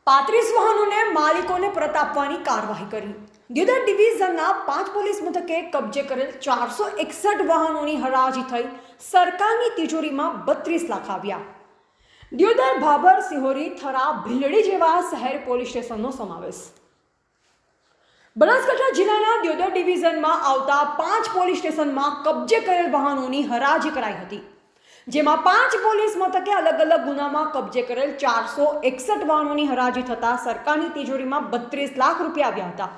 35 વાહનોને માલિકોને પરત આપવાની કાર્યવાહી કરી। દિયોદર ડિવિઝનના 5 પોલીસ મથકે કબજે કરેલ 461 વાહનોની હરાજી થઈ સરકારની તિજોરીમાં 32 લાખ આવ્યા। દિયોદર, ભાભર, સિહોરી, થરા, ભીલડી જેવા શહેર પોલીસ સ્ટેશનનો સમાવેશ। બનાસકાંઠા જિલ્લાના દિયોદર ડિવિઝનમાં આવતા 5 પોલીસ સ્ટેશનમાં કબજે કરેલ વાહનોની હરાજી કરાઈ હતી, જેમાં 5 પોલીસ મથકે અલગ અલગ ગુનામાં કબજે કરેલ 461 વાહનોની હરાજી થતા સરકારની તિજોરીમાં 32 લાખ રૂપિયા આવ્યા હતા।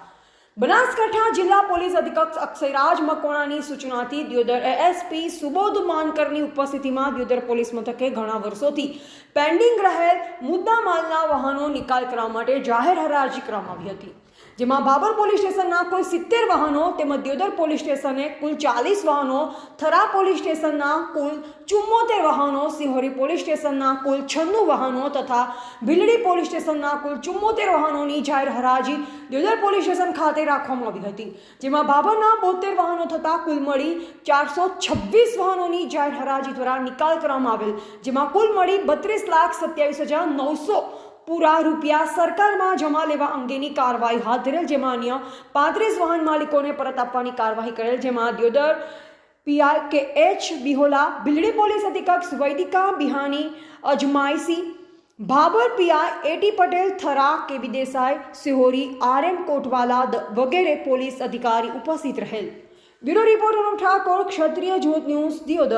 બનાસકાંઠા જિલ્લા પોલીસ અધિક્ષક અક્ષયરાજ મકવાણાની સૂચનાથી દિયોદર એએસપી સુબોધ માનકરની ઉપસ્થિતિમાં દિયોદર પોલીસ મથકે ઘણા વર્ષોથી પેન્ડિંગ રહેલ મુદ્દામાલના વાહનો નિકાલ કરવા માટે જાહેર હરાજી કરવામાં આવી હતી, જેમાં ભાભર પોલીસ સ્ટેશનના કુલ 70 વાહનો તેમજ દિયોદર પોલીસ સ્ટેશને કુલ 40 વાહનો, થરા પોલીસ સ્ટેશનના કુલ 74 વાહનો, સિહોરી પોલીસ સ્ટેશનના કુલ 96 વાહનો તથા ભીલડી પોલીસ સ્ટેશનના કુલ 74 વાહનોની જાહેર હરાજી દિયોદર પોલીસ સ્ટેશન ખાતે રાખવામાં આવી હતી, જેમાં ભાભરના 72 વાહનો થતા કુલ મળી 426 વાહનોની જાહેર હરાજી દ્વારા નિકાલ કરવામાં આવેલ, જેમાં કુલ મળી 32,27,900 પૂરા રૂપિયા સરકારમાં જમા લેવા અંગેની કાર્યવાહી હાથ ધરેલ, જેમાં અન્ય 35 વાહન માલિકોને પરત આપવાની કાર્યવાહી કરેલ, જેમાં Deodar PI K H Bihola, Bhildi police અધિક્ષક વૈદિકા બિહાની અજમાઈસી, Bhabhar PI AT Patel, Thara KB Desai, Sihori RM Kotwala વગેરે પોલીસ અધિકારી ઉપસ્થિત રહેલ। બ્યુરો રિપોર્ટર ઠાકોર, ક્ષત્રિય જ્યોત ન્યૂઝ, દિયોદર।